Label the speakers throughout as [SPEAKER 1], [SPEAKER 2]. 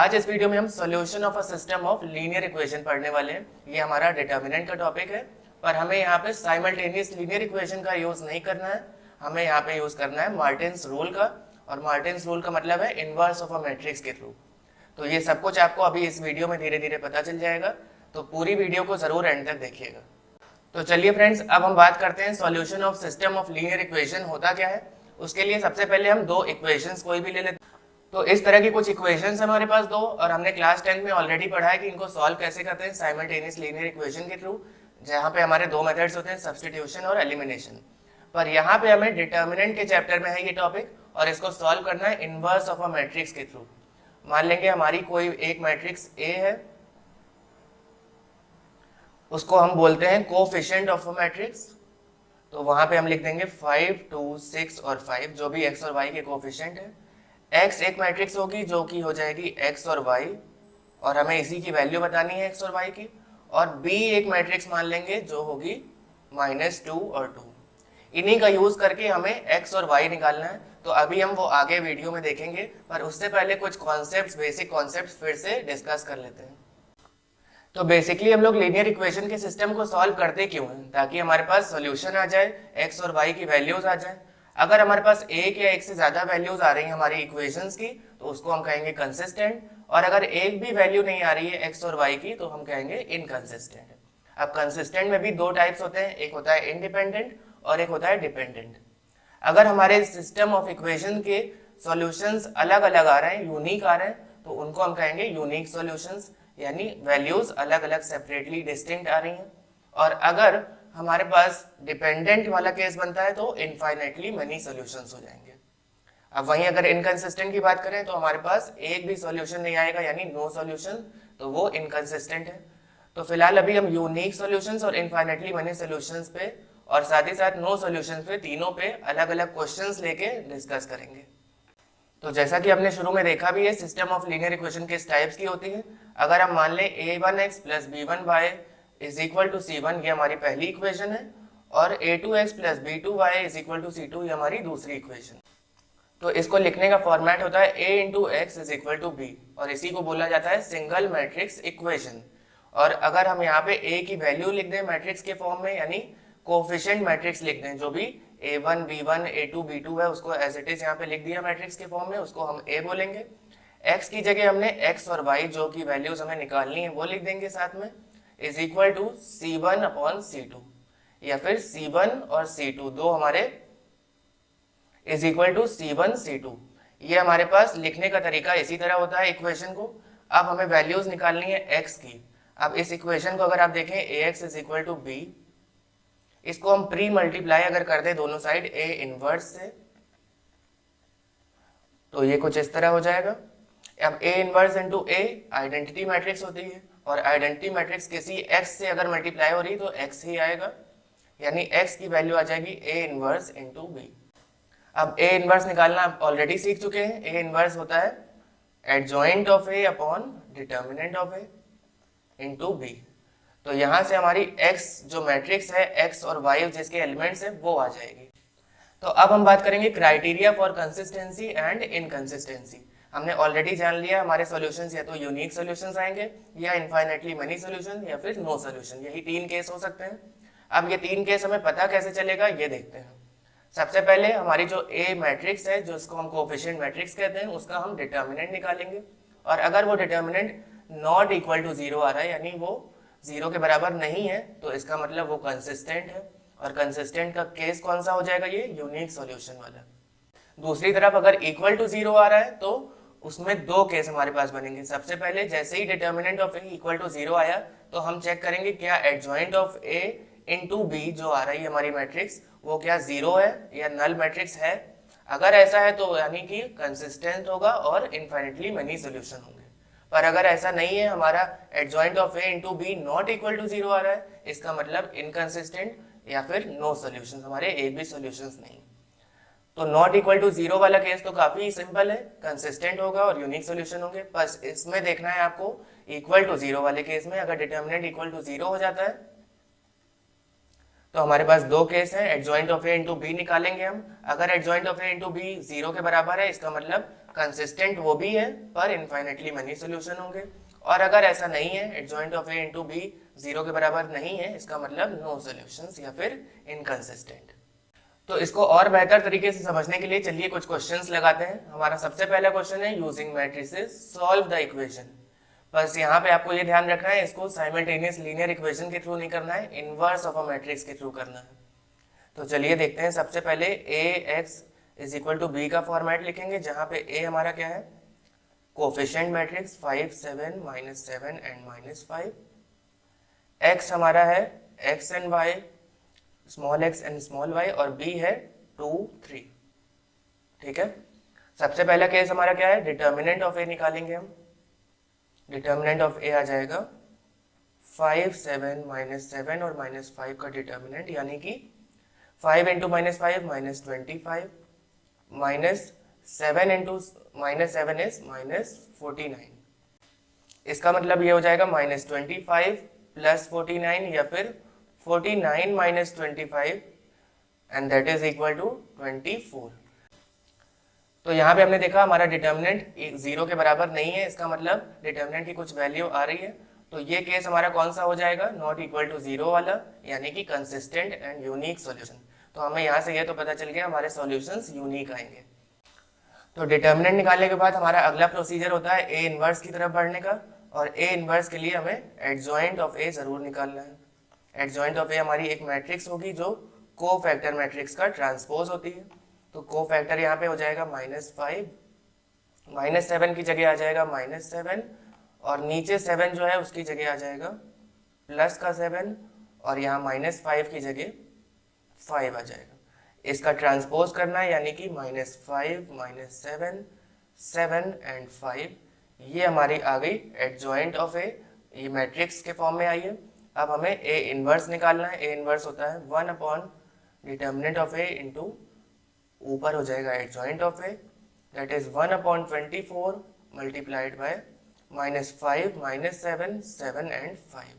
[SPEAKER 1] आज इस वीडियो में हम solution of a system of linear equation पढ़ने वाले हैं। ये हमारा डिटर्मिनेंट का टॉपिक है, पर हमें यहाँ पे साइमल्टेनियस लीनियर इक्वेशन का यूज नहीं करना है। हमें यहाँ पे यूज करना है मार्टिन्स रूल का, और मार्टिन्स रूल का मतलब है इनवर्स ऑफ अ मैट्रिक्स के थ्रू। तो ये सब कुछ आपको अभी इस वीडियो में धीरे धीरे पता चल जाएगा, तो पूरी वीडियो को जरूर एंड तक देखिएगा। तो चलिए फ्रेंड्स, अब हम बात करते हैं solution of system of linear equation होता क्या है। उसके लिए सबसे पहले हम दो इक्वेशंस कोई भी ले लेते हैं। तो इस तरह की कुछ इक्वेशंस हमारे पास दो, और हमने क्लास 10 में ऑलरेडी पढ़ा है कि इनको सॉल्व कैसे करते हैं साइमल्टेनियस लीनियर इक्वेशन के थ्रू, जहाँ पे हमारे दो मेथड्स होते हैं, सब्स्टिट्यूशन और एलिमिनेशन। पर यहाँ पे हमें डिटर्मिनेंट के चैप्टर में है ये टॉपिक, और इसको सॉल्व करना है इनवर्स ऑफ अ मैट्रिक्स के थ्रू। मान लेंगे हमारी कोई एक मैट्रिक्स ए है, उसको हम बोलते हैं कोफिशिएंट ऑफ अ मैट्रिक्स। तो वहां पे हम लिख देंगे 5, 2, 6 और 5, जो भी x और y के कोफिशिएंट है। x एक मैट्रिक्स होगी जो कि हो जाएगी x और y, और हमें इसी की वैल्यू बतानी है x और y की। और b एक मैट्रिक्स मान लेंगे जो होगी -2 और 2। इन्हीं का यूज करके हमें x और y निकालना है। तो अभी हम वो आगे वीडियो में देखेंगे, पर उससे पहले कुछ कॉन्सेप्ट्स, बेसिक कॉन्सेप्ट्स फिर से डिस्कस कर लेते हैं। तो बेसिकली हम लोग लीनियर इक्वेशन के सिस्टम को सॉल्व करते क्यों हैं? ताकि हमारे पास सॉल्यूशन आ जाए, x और y की वैल्यूज आ जाए। अगर हमारे पास एक या एक से ज्यादा वैल्यूज आ रही हैं हमारी इक्वेशंस की, तो उसको हम कहेंगे कंसिस्टेंट। और अगर एक भी वैल्यू नहीं आ रही है x और y की, तो हम कहेंगे इनकंसिस्टेंट। अब कंसिस्टेंट में भी दो टाइप्स होते हैं, एक होता है इंडिपेंडेंट और एक होता है डिपेंडेंट। अगर हमारे सिस्टम ऑफ इक्वेशन के सॉल्यूशंस अलग अलग आ रहे हैं, यूनिक आ रहे हैं, तो उनको हम कहेंगे यूनिक सॉल्यूशंस, यानी वैल्यूज अलग अलग सेपरेटली डिस्टिंक्ट आ रही हैं। और अगर हमारे पास डिपेंडेंट वाला केस बनता है तो इनफाइनाइटली मेनी सॉल्यूशंस हो जाएंगे। अब वहीं अगर इनकंसिस्टेंट की बात करें तो हमारे पास एक भी सॉल्यूशन नहीं आएगा, यानी नो सॉल्यूशन, तो वो इनकंसिस्टेंट है। तो फिलहाल अभी हम यूनिक सॉल्यूशंस और इनफाइनाइटली मेनी सॉल्यूशंस पे, और साथ ही साथ नो सॉल्यूशंस पे, तीनों पे अलग अलग क्वेश्चंस लेके डिस्कस करेंगे। तो जैसा कि हमने शुरू में देखा भी है, सिस्टम ऑफ लीनियर इक्वेशन किस टाइप्स की होती है। अगर हम मान लें a1x + b1y = c1, ये हमारी पहली इक्वेशन है, और a2x + b2y = c2, ये हमारी दूसरी इक्वेशन। तो इसको लिखने का फॉर्मेट होता है a × x = b, और इसी को बोला जाता है सिंगल मैट्रिक्स इक्वेशन। और अगर हम यहाँ पे a की वैल्यू लिख दें मैट्रिक्स के फॉर्म में, यानी कोफिशिएंट मैट्रिक्स लिख दें, जो भी a1, b1, a2, b2 है, उसको एज इट इज यहाँ पे लिख दिया मैट्रिक्स के फॉर्म में, उसको हम a बोलेंगे। x की जगह हमने x और y जो की वैल्यूज हमें निकालनी है वो लिख देंगे साथ में, = c1/c2, या फिर c1 और c2 दो हमारे = c1 c2। ये हमारे पास लिखने का तरीका इसी तरह होता है इक्वेशन को। अब हमें वैल्यूज निकालनी है x की। अब इस इक्वेशन को अगर आप देखें ax = b, इसको हम प्री मल्टीप्लाई अगर कर दे दोनों साइड a इनवर्स से, तो ये कुछ इस तरह हो जाएगा। अब a inverse into a identity matrix होती है, और आइडेंटिटी मैट्रिक्स किसी x से अगर मल्टीप्लाई हो रही तो x ही आएगा, यानी x की वैल्यू आ जाएगी a इनवर्स इंटू b। अब a इनवर्स निकालना आप ऑलरेडी सीख चुके हैं। a इनवर्स होता है adjoint of a upon determinant of a into b। तो यहां से हमारी x जो मैट्रिक्स है, x और y जिसके एलिमेंट्स है, वो आ जाएगी। तो अब हम बात करेंगे criteria for consistency and inconsistency. हमने ऑलरेडी जान लिया हमारे सॉल्यूशंस या तो यूनिक सॉल्यूशंस आएंगे, या इनफाइनाइटली मेनी सॉल्यूशन, या फिर नो सॉल्यूशन। यही तीन केस हो सकते हैं। अब ये तीन केस हमें पता कैसे चलेगा ये देखते हैं। सबसे पहले हमारी जो ए मैट्रिक्स है, जो इसको हम कोफिशिएंट मैट्रिक्स कहते हैं, उसका हम डिटर्मिनेंट निकालेंगे। और अगर वो डिटर्मिनेंट नॉट इक्वल टू 0 आ रहा है, यानी वो 0 के बराबर नहीं है, तो इसका मतलब वो कंसिस्टेंट है। और कंसिस्टेंट का केस कौन सा हो जाएगा? ये यूनिक सॉल्यूशन वाला। दूसरी तरफ अगर इक्वल टू 0 आ रहा है, तो उसमें दो केस हमारे पास बनेंगे। सबसे पहले जैसे ही डिटर्मिनेंट ऑफ a = 0 आया, तो हम चेक करेंगे क्या adjoint of a into b जो आ रही है हमारी मैट्रिक्स, वो क्या 0 है या नल मैट्रिक्स है। अगर ऐसा है तो यानी कि कंसिस्टेंट होगा और इनफाइनाइटली मेनी सॉल्यूशन होंगे। पर अगर ऐसा नहीं है, हमारा adjoint of a into b not equal to 0 आ रहा है, इसका मतलब इनकंसिस्टेंट या फिर नो सॉल्यूशन, हमारे एक भी सॉल्यूशंस नहीं। तो नॉट इक्वल टू 0 वाला केस तो काफी सिंपल है, कंसिस्टेंट होगा और यूनिक सॉल्यूशन होंगे। बस इसमें देखना है आपको इक्वल टू 0 वाले केस में अगर डिटर्मिनेंट = 0 हो जाता है, तो हमारे पास दो केस हैं, adjoint of A into B निकालेंगे हम। अगर adjoint of A into B 0 के बराबर है, इसका मतलब कंसिस्टेंट वो भी है पर इनफाइनेटली मेनी सोल्यूशन होंगे। और अगर ऐसा नहीं है, adjoint of A into B 0 के बराबर नहीं है, इसका मतलब नो सोल्यूशंस या फिर इनकंसिस्टेंट। तो इसको और बेहतर तरीके से समझने के लिए चलिए कुछ क्वेश्चंस लगाते हैं। हमारा सबसे पहला क्वेश्चन है, using matrices solve the equation. बस यहाँ पे आपको ये ध्यान रखना है, इसको साइमल्टेनियस लीनियर इक्वेशन के थ्रू नहीं करना है, इनवर्स ऑफ अ मैट्रिक्स के थ्रू करना है। तो चलिए देखते हैं। सबसे पहले A X is equal to B का फॉर्मेट लिखेंगे, जहाँ पे ए हमारा क्या है, कोफिशिएंट मैट्रिक्स 5 7 -7 एंड -5। एक्स हमारा है X and Y, small X and small Y, और बी है 2 3। ठीक है। सबसे पहला केस हमारा क्या है, डिटर्मिनेंट ऑफ ए निकालेंगे हम। डिटर्मिनेंट ऑफ ए आ जाएगा 5 7 -7 और -5 का डिटर्मिनेंट, यानी कि 5 इंटू -5 -25, -7 इंटू -7 इज -49। इसका मतलब ये हो जाएगा -25 प्लस 49 या फिर 49 - 25 and that is equal to 24। तो यहाँ पे हमने देखा हमारा डिटर्मिनेंट 0 के बराबर नहीं है, इसका मतलब डिटर्मिनेंट की कुछ वैल्यू आ रही है। तो ये केस हमारा कौन सा हो जाएगा, नॉट इक्वल टू 0 वाला, यानी कि कंसिस्टेंट एंड यूनिक सॉल्यूशन। तो हमें यहाँ से ये तो पता चल गया हमारे सॉल्यूशंस यूनिक आएंगे। तो डिटर्मिनेंट निकालने के बाद हमारा अगला प्रोसीजर होता है ए इनवर्स की तरफ बढ़ने का, और ए इनवर्स के लिए हमें एडजॉइंट ऑफ ए जरूर निकालना है। एडजॉइंट ऑफ ए हमारी एक मैट्रिक्स होगी जो को फैक्टर मैट्रिक्स का ट्रांसपोज होती है। तो को फैक्टर यहाँ पे हो जाएगा -5, -7 की जगह आ जाएगा -7, और नीचे 7 जो है उसकी जगह आ जाएगा प्लस का 7, और यहाँ -5 की जगह 5 आ जाएगा। इसका ट्रांसपोज करना है, यानी कि -5 -7 7 एंड 5, ये हमारी आ गई एडजॉइंट ऑफ ए, ये मैट्रिक्स के फॉर्म में आई है। अब हमें ए इनवर्स निकालना है। ए इनवर्स होता है 1 upon determinant of A into ऊपर हो जाएगा adjoint of A, that is 1 upon 24 multiplied by -5 -7 7 and 5।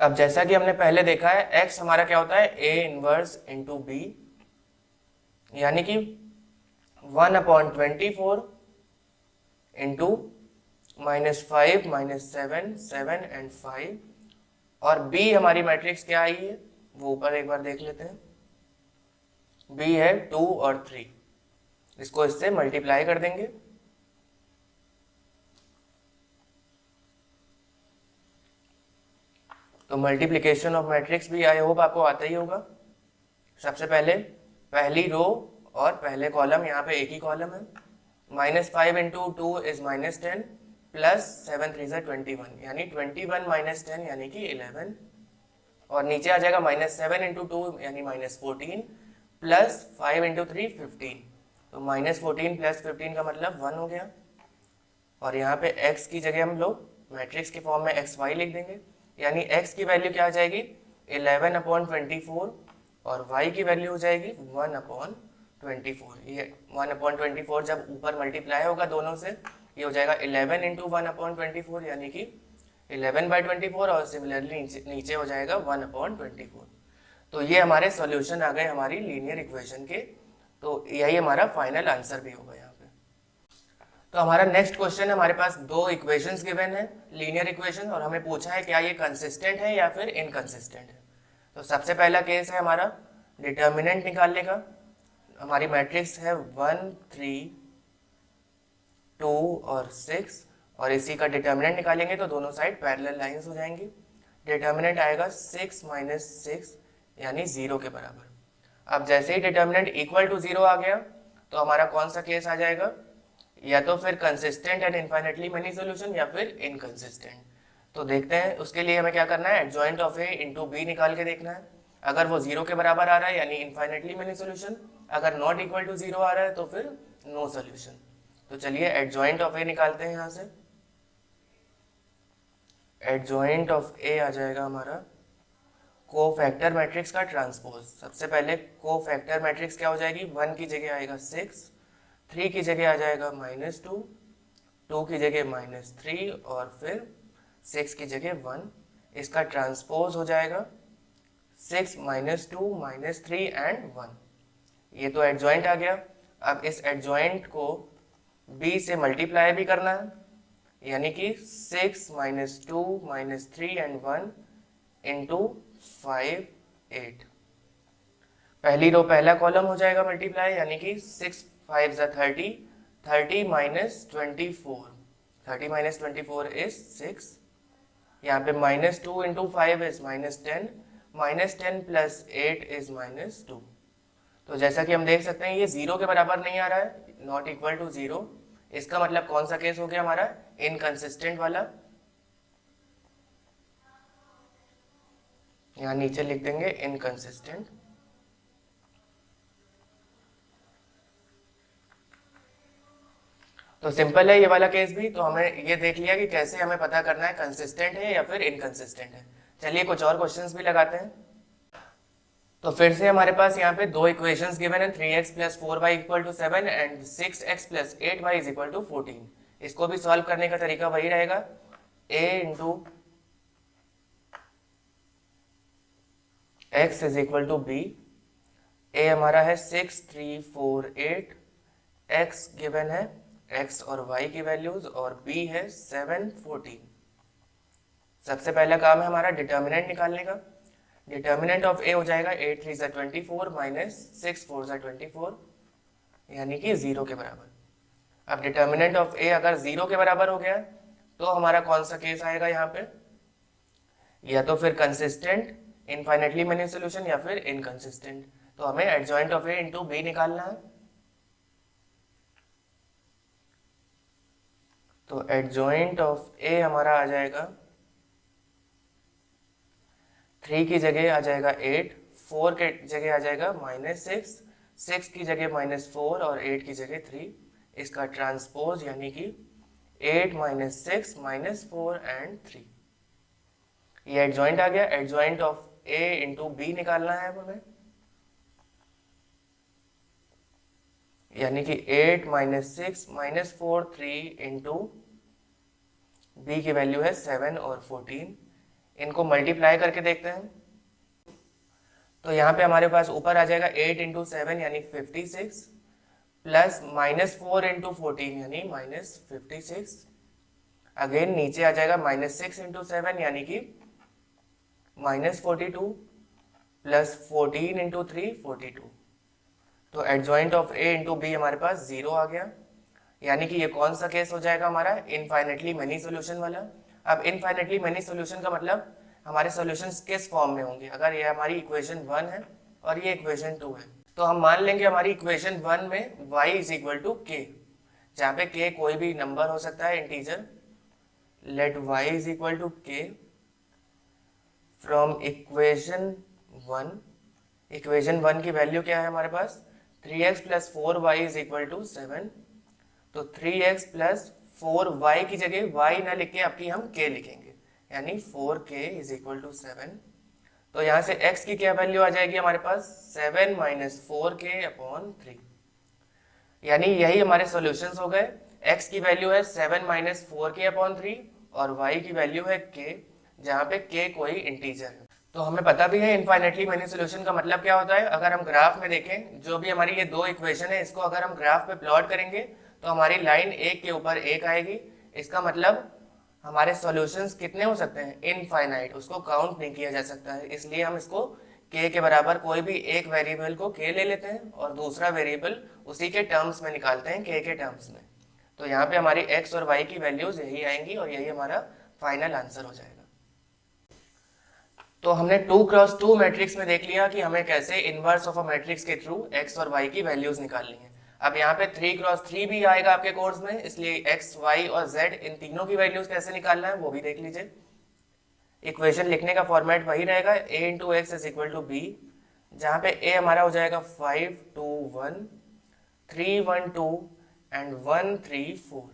[SPEAKER 1] अब जैसा कि हमने पहले देखा है, x हमारा क्या होता है, a इनवर्स इंटू बी, यानी कि 1 अपॉन 24 इंटू -5 -7 7 एंड 5, और b हमारी मैट्रिक्स क्या आई है वो ऊपर एक बार देख लेते हैं। b है 2 और 3, इसको इससे मल्टीप्लाई कर देंगे। तो मल्टीप्लिकेशन ऑफ मैट्रिक्स भी आई होप आपको आता ही होगा। सबसे पहले पहली रो और पहले कॉलम, यहाँ पे एक ही कॉलम है। -5 इंटू 2 इज -10 प्लस 7 3 ज़ा 21, यानी 21 -10 यानी कि 11, और नीचे आ जाएगा -7 इंटू 2 यानी -14 प्लस 5 इंटू 3 15। तो -14 प्लस 15 का मतलब 1 हो गया, और यहाँ पे x की जगह हम लोग मैट्रिक्स के फॉर्म में xy लिख देंगे, यानी x की वैल्यू क्या आ जाएगी 11 अपॉन 24, और y की वैल्यू हो जाएगी 1 अपॉन 24। ये 1 अपॉन 24 जब ऊपर मल्टीप्लाई होगा दोनों से, ये हो जाएगा 11 इंटू 1 अपॉन 24, यानी कि 11/24, और सिमिलरली नीचे हो जाएगा 1 अपॉन 24। तो ये हमारे सॉल्यूशन आ गए हमारी लीनियर इक्वेशन के। तो यही हमारा फाइनल आंसर भी होगा यहाँ पे। तो हमारा नेक्स्ट क्वेश्चन है, हमारे पास दो इक्वेशंस गिवन है, लीनियर इक्वेशन, और हमें पूछा है क्या ये कंसिस्टेंट है या फिर इनकंसिस्टेंट है। तो सबसे पहला केस है हमारा डिटर्मिनेंट निकालने का। हमारी मैट्रिक्स है 1 3 2 और 6, और इसी का डिटर्मिनेंट निकालेंगे तो दोनों साइड पैरेलल लाइंस हो जाएंगी। डिटर्मिनेंट आएगा 6 - 6 यानी 0 के बराबर। अब जैसे ही डिटर्मिनेंट इक्वल टू 0 आ गया तो हमारा कौन सा केस आ जाएगा, या तो फिर consistent and infinitely many solution या फिर इनकंसिस्टेंट। तो देखते हैं उसके लिए हमें क्या करना है, adjoint of A into B निकाल के देखना है। अगर वो 0 के बराबर आ रहा है यानी इनफाइनेटली मेनी सॉल्यूशन, अगर नॉट इक्वल टू 0 आ रहा है तो फिर नो सॉल्यूशन। तो चलिए एडजॉइंट ऑफ ए निकालते हैं। यहाँ से एडजॉइंट ऑफ ए आ जाएगा हमारा कोफैक्टर मैट्रिक्स का ट्रांसपोज। सबसे पहले कोफैक्टर मैट्रिक्स क्या हो जाएगी, 1 की जगह आएगा 6, 3 की जगह आ जाएगा -2, 2 की जगह -3, और फिर 6 की जगह 1। इसका ट्रांसपोज हो जाएगा 6 माइनस 2 माइनस 3 एंड 1। ये तो एडजॉइंट आ गया। अब इस एडजॉइंट को b से मल्टीप्लाई भी करना है, यानी कि 6 माइनस 2 माइनस 3 एंड 1 इंटू 5 8। पहली रो पहला कॉलम हो जाएगा मल्टीप्लाई, यानी कि 6 5 30, 30 माइनस 24, 30 माइनस 24 इज 6। यहाँ पे minus 2 into 5 is minus 10, minus 10 plus 8 is minus 2। तो जैसा कि हम देख सकते हैं ये 0 के बराबर नहीं आ रहा है, नॉट इक्वल टू 0। इसका मतलब कौन सा केस हो गया हमारा, इनकंसिस्टेंट वाला। यहाँ नीचे लिख देंगे इनकंसिस्टेंट। तो सिंपल है ये वाला केस भी। तो हमें ये देख लिया कि कैसे हमें पता करना है कंसिस्टेंट है या फिर इनकंसिस्टेंट है। चलिए कुछ और क्वेश्चंस भी लगाते हैं। तो फिर से हमारे पास यहाँ पे दो इक्वेशंस गिवन है, 3x plus 4y equal to 7 and 6x plus 8y is equal to 14। इसको भी सॉल्व करने का तरीका वही रहेगा, a into x is equal to b। a हमारा है 6 3 4 8, x गिवन है x और y की वैल्यूज, और b है 7 14। सबसे पहला काम है हमारा डिटर्मिनेंट निकालने का। डिटर्मिनेंट ऑफ ए हो जाएगा 8 3 सा 24 माइनस 6 4 सा 24, यानी कि 0 के बराबर। अब डिटर्मिनेंट ऑफ ए अगर 0 के बराबर हो गया तो हमारा कौन सा केस आएगा यहाँ पे, या तो फिर कंसिस्टेंट इनफाइनेटली मेनी सोल्यूशन या फिर इनकंसिस्टेंट। तो हमें adjoint of A into B निकालना है। तो एडजॉइंट ऑफ ए हमारा आ जाएगा 3 की जगह आ जाएगा 8, 4 के जगह आ जाएगा माइनस 6, 6 की जगह माइनस 4 और 8 की जगह 3। इसका ट्रांसपोज यानी कि 8 माइनस 6 माइनस 4 एंड 3। ये एडजॉइंट आ गया। Adjoint of A into B निकालना है हमें, यानी कि 8 माइनस 6 माइनस 4 3 इंटू बी की वैल्यू है 7 और 14। इनको मल्टीप्लाई करके देखते हैं। तो यहाँ पे हमारे पास ऊपर आ जाएगा 8 इंटू 7 यानी 56 प्लस माइनस 4 इंटू 14 यानी माइनस 56। अगेन नीचे आ जाएगा माइनस 6 इंटू 7 यानी कि माइनस 42 प्लस 14 इंटू 3 42। तो adjoint of A into B हमारे पास 0 आ गया, यानी कि ये कौन सा केस हो जाएगा हमारा, इनफाइनेटली मेनी सोल्यूशन वाला। अब इनफाइनेटली मेनी सोल्यूशन का मतलब हमारे सॉल्यूशंस किस फॉर्म में होंगे। अगर ये हमारी इक्वेशन 1 है और ये इक्वेशन 2 है, तो हम मान लेंगे हमारी इक्वेशन 1 में y is equal to k, जहाँ पे k कोई भी नंबर हो सकता है integer. Let y is equal to k from equation 1। Equation 1 की वैल्यू क्या है हमारे पास, 3x plus 4y is equal to 7। तो 3x प्लस 4y की जगह y ना लिख के आपकी हम k लिखेंगे, यानी 4k इज इक्वल टू 7। तो यहाँ से x की क्या वैल्यू आ जाएगी हमारे पास, 7 माइनस 4k अपॉन 3। यानी यही हमारे सॉल्यूशंस हो गए। x की वैल्यू है 7 माइनस 4k अपॉन 3 और y की वैल्यू है k, जहाँ पे k कोई इंटीजर है। तो हमें पता भी है इनफाइनेटली मेनी सोल्यूशन का मतलब क्या होता है। अगर हम ग्राफ में देखें, जो भी हमारी ये दो इक्वेशन है, इसको अगर हम ग्राफ पे प्लॉट करेंगे तो हमारी लाइन एक के ऊपर एक आएगी। इसका मतलब हमारे सॉल्यूशंस कितने हो सकते हैं, इनफाइनाइट, उसको काउंट नहीं किया जा सकता है। इसलिए हम इसको k के बराबर कोई भी एक वेरिएबल को k ले लेते हैं और दूसरा वेरिएबल उसी के टर्म्स में निकालते हैं, k के टर्म्स में। तो यहाँ पे हमारी x और y की वैल्यूज यही आएंगी और यही हमारा फाइनल आंसर हो जाएगा। तो हमने 2x2 मैट्रिक्स में देख लिया कि हमें कैसे इनवर्स ऑफ अ मैट्रिक्स के थ्रू x और y की वैल्यूज निकालनी है। अब यहाँ पे 3x3 भी आएगा आपके कोर्स में, इसलिए x, y और z इन तीनों की वैल्यूज कैसे निकालना है वो भी देख लीजिए। इक्वेशन लिखने का फॉर्मेट वही रहेगा, a into X is equal to B, जहाँ पे a हमारा हो जाएगा 5 2 1 3 1 2 एंड 1 3 4,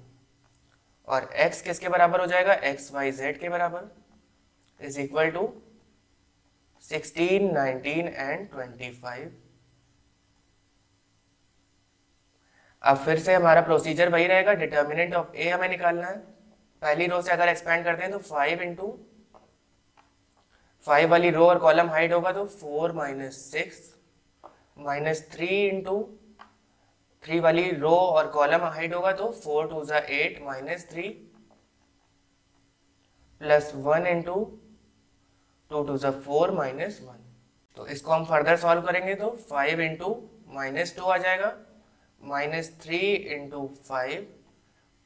[SPEAKER 1] और x किसके बराबर हो जाएगा, x y z के बराबर, इज इक्वल टू 16 19 एंड 25। अब फिर से हमारा प्रोसीजर वही रहेगा, डिटर्मिनेंट ऑफ ए हमें निकालना है। पहली रो से अगर एक्सपेंड करते हैं तो 5 इंटू 5 वाली रो और कॉलम हाइट होगा तो 4 माइनस 6 माइनस 3 इंटू 3 वाली रो और कॉलम हाइट होगा तो 4 टू ज़ा 8 माइनस 3 प्लस 1 इंटू 2 टू ज़ा 4 माइनस 1। तो इसको हम फर्दर सॉल्व करेंगे तो 5 इंटू माइनस 2 आ जाएगा, माइनस 3 इंटू 5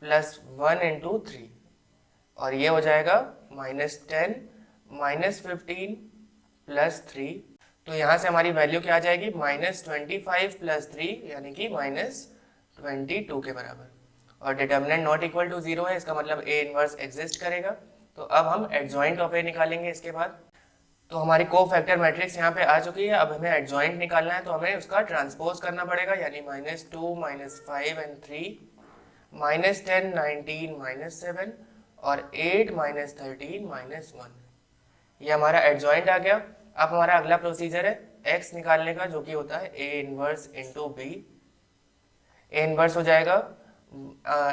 [SPEAKER 1] प्लस 1 इंटू 3, और ये हो जाएगा माइनस 10 माइनस 15 प्लस 3। तो यहाँ से हमारी वैल्यू क्या आ जाएगी, माइनस 25 प्लस 3 यानी कि माइनस 22 के बराबर। और डिटर्मिनेंट नॉट इक्वल टू 0 है, इसका मतलब ए इनवर्स एग्जिस्ट करेगा। तो अब हम एडजॉइंट ऑफ ए निकालेंगे इसके बाद। तो हमारी को फैक्टर मैट्रिक्स यहाँ पे आ चुकी है। अब हमें एडजॉइंट निकालना है तो हमें उसका ट्रांसपोज करना पड़ेगा, यानी minus 2 minus 5 and 3 minus 10 19 minus 7 और 8 माइनस 13 माइनस 1। ये हमारा एडजॉइंट आ गया। अब हमारा अगला प्रोसीजर है x निकालने का, जो कि होता है a inverse into B. a inverse हो जाएगा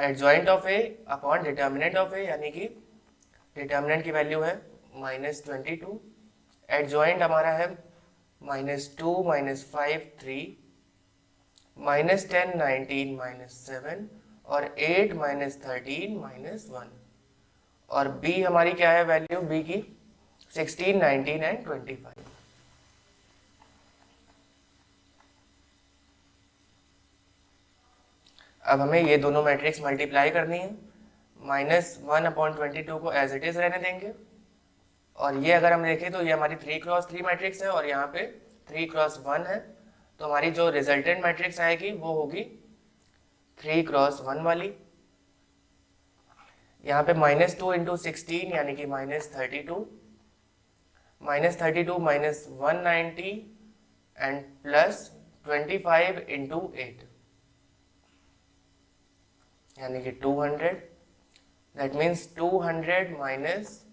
[SPEAKER 1] adjoint of a upon determinant of a, यानी कि डिटर्मिनेंट की वैल्यू है माइनस 22, एडजॉइंट हमारा है माइनस 2 माइनस 5 3 माइनस 10 19 माइनस 7 और 8 माइनस 13 माइनस 1। और b हमारी क्या है वैल्यू, b की 16 19 एंड 25। अब हमें ये दोनों मैट्रिक्स मल्टीप्लाई करनी है। माइनस 1 अपॉन 22 को एज इट इज रहने देंगे, और ये अगर हम देखें तो ये हमारी 3x3 मैट्रिक्स है और यहाँ पे 3x1 है। तो हमारी जो रिजल्टेंट मैट्रिक्स आएगी वो होगी 3x1 वाली। यहाँ पे माइनस 2 इंटू 16 यानी कि minus 32, minus 32 minus 190 and plus 25 into 8 यानी कि 200। दैट मीन्स 200 माइनस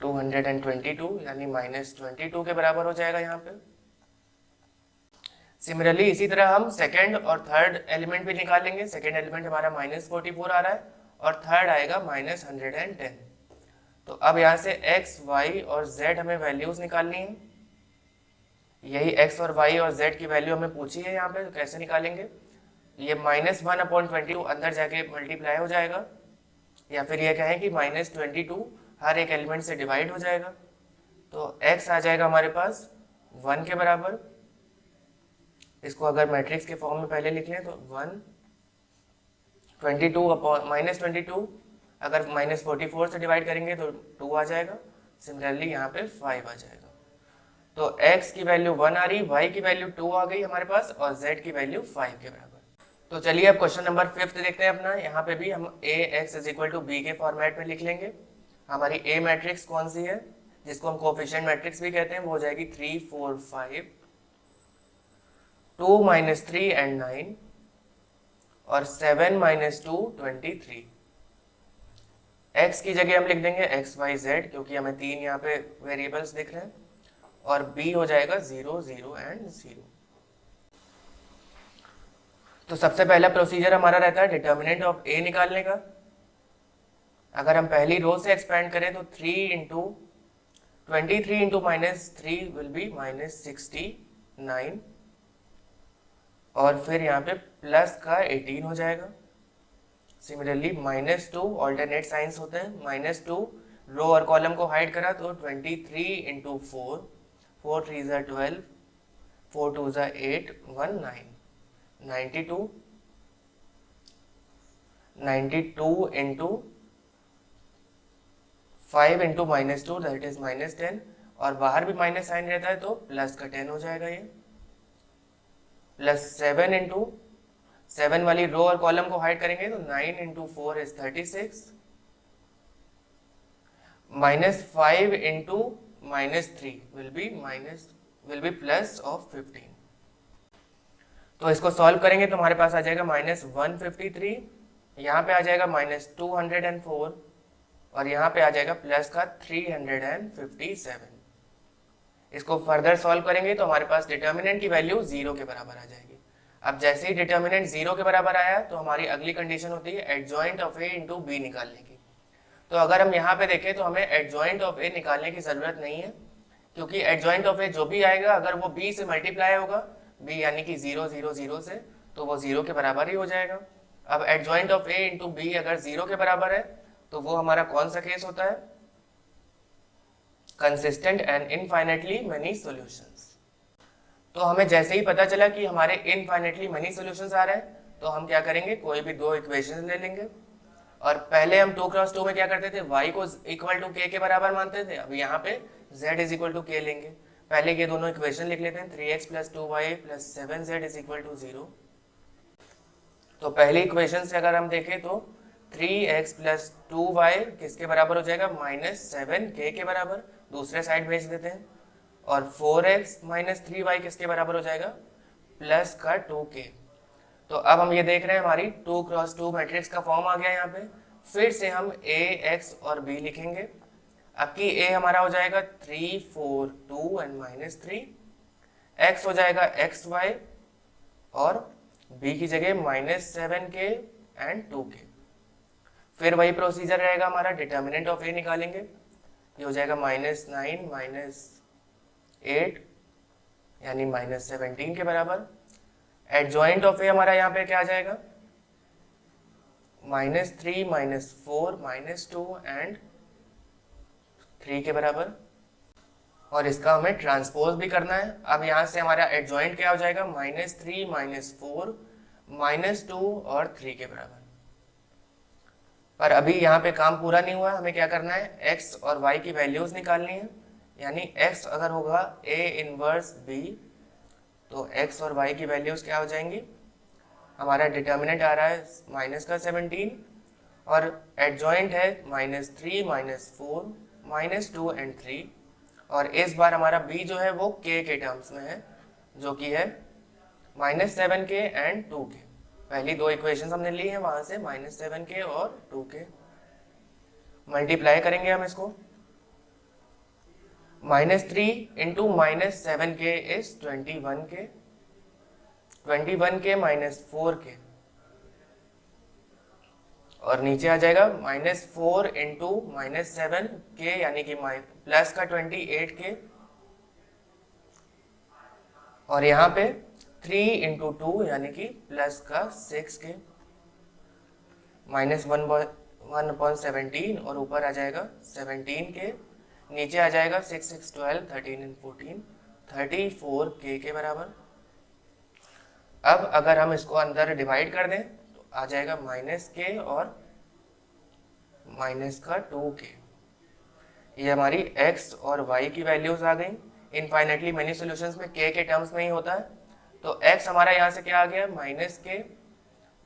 [SPEAKER 1] 222 यानी माइनस 22 के बराबर हो जाएगा यहाँ पे। सिमिलरली इसी तरह हम सेकेंड और थर्ड एलिमेंट भी निकालेंगे। सेकेंड एलिमेंट हमारा माइनस 44 आ रहा है और थर्ड आएगा माइनस 110। तो अब यहाँ से x, y और z हमें वैल्यूज निकालनी है। यही x और y और z की वैल्यू हमें पूछी है यहाँ पे, तो कैसे निकालेंगे। ये माइनस 1 अपॉन 22 अंदर जाके मल्टीप्लाई हो जाएगा, या फिर ये कहें कि माइनस 22 हर एक एलिमेंट से डिवाइड हो जाएगा। तो x आ जाएगा हमारे पास 1 के बराबर। इसको अगर मैट्रिक्स के फॉर्म में पहले लिख लें तो 1 22 अपॉन माइनस 22 अगर माइनस 44 से डिवाइड करेंगे तो 2 आ जाएगा। सिमिलरली यहाँ पे 5 आ जाएगा। तो x की वैल्यू 1 आ रही, y की वैल्यू 2 आ गई हमारे पास और z की वैल्यू 5 के बराबर। तो चलिए अब क्वेश्चन नंबर 5 देखते हैं अपना। यहाँ पे भी हम ax is equal to B के फॉर्मेट में लिख लेंगे। हमारी a मैट्रिक्स कौन सी है, जिसको हम कोएफिशिएंट मैट्रिक्स भी कहते हैं, वो हो जाएगी 3 4 5 2 माइनस 3 एंड 9 और 7 माइनस 2 23। x की जगह हम लिख देंगे x y z, क्योंकि हमें 3 यहाँ पे वेरिएबल्स दिख रहे हैं, और b हो जाएगा 0 0 एंड 0। तो सबसे पहला प्रोसीजर हमारा रहता है डिटर्मिनेंट ऑफ a निकालने का। अगर हम पहली रो से एक्सपेंड करें तो 3 into 23 into minus 3 will be minus 69 और फिर यहाँ पे प्लस का 18 हो जाएगा। सिमिलरली माइनस 2 ऑल्टरनेट साइंस होते हैं, माइनस 2 रो और कॉलम को हाइड करा तो 23 इंटू 4 4 3 ज़ा 12 4 2 ज़ा 8 1 9 92 into 5 into minus 2 that is minus 10, और बाहर भी माइनस साइन रहता है तो प्लस का 10 हो जाएगा ये। प्लस 7 इंटू 7 वाली रो और कॉलम को हाइड करेंगे तो 9 into 4 is 36 minus 5 into minus 3 will be plus of 15। तो इसको सॉल्व करेंगे तो हमारे पास आ जाएगा माइनस 153, यहाँ पे आ जाएगा माइनस 204 और यहाँ पे आ जाएगा प्लस का 357। इसको फर्दर सॉल्व करेंगे तो हमारे पास डिटर्मिनेंट की वैल्यू 0 के बराबर आ जाएगी। अब जैसे ही डिटर्मिनेंट 0 के बराबर आया तो हमारी अगली कंडीशन होती है adjoint of A into B निकालने की। तो अगर हम यहाँ पे देखें तो हमें एडजॉइंट ऑफ ए निकालने की जरूरत नहीं है, क्योंकि एडजॉइंट ऑफ ए जो भी आएगा अगर वो बी से मल्टीप्लाई होगा, बी यानी कि 0 0 0 से, तो वो 0 के बराबर ही हो जाएगा। अब adjoint of A into B अगर 0 के बराबर है तो वो हमारा कौन सा केस होता है? Consistent and infinitely many solutions. तो हमें जैसे ही पता चला कि हमारे इनफाइनाइटली मेनी सॉल्यूशंस आ रहे हैं तो हम क्या करेंगे, कोई भी दो इक्वेशंस ले लेंगे। और पहले हम 2x2 में क्या करते थे, y को इक्वल टू k के बराबर मानते थे। अब यहाँ पे z is equal to k लेंगे। पहले ये दोनों इक्वेशन लिख लेते हैं, 3x plus 2y plus 7z is equal to 0। तो पहली इक्वेशन से अगर हम देखें तो 3x प्लस 2y किसके बराबर हो जाएगा, -7k के बराबर, दूसरे साइड भेज देते हैं। और 4x माइनस 3y किसके बराबर हो जाएगा, प्लस का 2k। तो अब हम ये देख रहे हैं हमारी 2x2 मैट्रिक्स का फॉर्म आ गया यहाँ पे। फिर से हम a, x और b लिखेंगे। अब की a हमारा हो जाएगा 3 4 2 एंड -3, x हो जाएगा xy और b की जगह -7k एंड 2k। फिर वही प्रोसीजर रहेगा हमारा, डिटर्मिनेंट ऑफ a निकालेंगे। ये हो जाएगा -9 -8 यानी -17 के बराबर। एडजॉइंट ऑफ ए हमारा यहाँ पे क्या आ जाएगा, -3 -4 -2 एंड 3 के बराबर। और इसका हमें ट्रांसपोज भी करना है। अब यहाँ से हमारा एडजॉइंट क्या हो जाएगा, -3 -4 -2 और 3 के बराबर। पर अभी यहाँ पे काम पूरा नहीं हुआ, हमें क्या करना है, x और y की वैल्यूज निकालनी है। यानी x अगर होगा a इनवर्स b तो x और y की वैल्यूज क्या हो जाएंगी, हमारा डिटर्मिनेंट आ रहा है -17 और एडजॉइंट है -3 -4 -2 एंड 3। और इस बार हमारा b जो है वो k के टर्म्स में है, जो कि है -7k एंड 2k। पहली दो इक्वेशंस हमने ली हैं वहां से, -7k और 2k। मल्टीप्लाई करेंगे हम इसको, -3 into -7k is 21k, 21k -4k, और नीचे आ जाएगा -4 इंटू -7k यानी कि प्लस का 28k, और यहाँ पे 3 इंटू 2 यानी कि प्लस का 6k, -1/17 और ऊपर आ जाएगा 17k, नीचे आ जाएगा 6 6 12 13 एंड 14 34k के बराबर। अब अगर हम इसको अंदर डिवाइड कर दें तो आ जाएगा -k और -2k। ये हमारी x और y की वैल्यूज आ गई। इनफाइनाइटली मेनी सॉल्यूशंस में k के टर्म्स में ही होता है। तो x हमारा यहाँ से क्या आ गया, -k,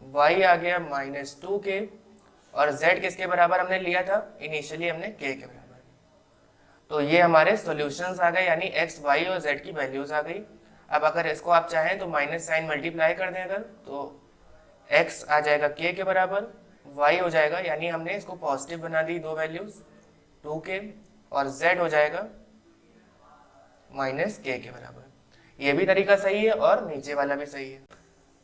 [SPEAKER 1] y आ गया -2k, और z किसके बराबर हमने लिया था, इनिशियली हमने k के बराबर। तो ये हमारे सॉल्यूशंस आ गए, यानी x, y और z की वैल्यूज आ गई। अब अगर इसको आप चाहें तो माइनस साइन मल्टीप्लाई कर दें अगर, तो x आ जाएगा k के बराबर, y हो जाएगा, यानी हमने इसको पॉजिटिव बना दी दो वैल्यूज 2k, और z हो जाएगा -k के बराबर। ये भी तरीका सही है और नीचे वाला भी सही है।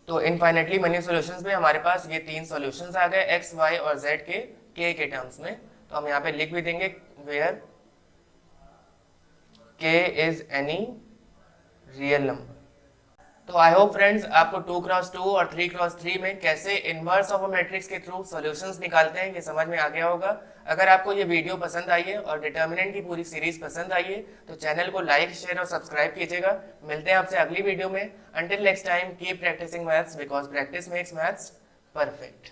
[SPEAKER 1] तो इनफाइनाइटली मेनी सॉल्यूशंस में हमारे पास ये तीन सॉल्यूशंस आ गए, x, y और z के k के टर्म्स में। तो हम यहाँ पे लिख भी देंगे where k is any real number. तो आई होप फ्रेंड्स आपको 2x2 और 3x3 में कैसे इनवर्स ऑफ अ मैट्रिक्स के थ्रू सॉल्यूशंस निकालते हैं ये समझ में आ गया होगा। अगर आपको ये वीडियो पसंद आई है और डिटर्मिनेंट की पूरी सीरीज पसंद आई है तो चैनल को लाइक, शेयर और सब्सक्राइब कीजिएगा। मिलते हैं आपसे अगली वीडियो में। Until next time, keep practising maths because practice makes maths perfect.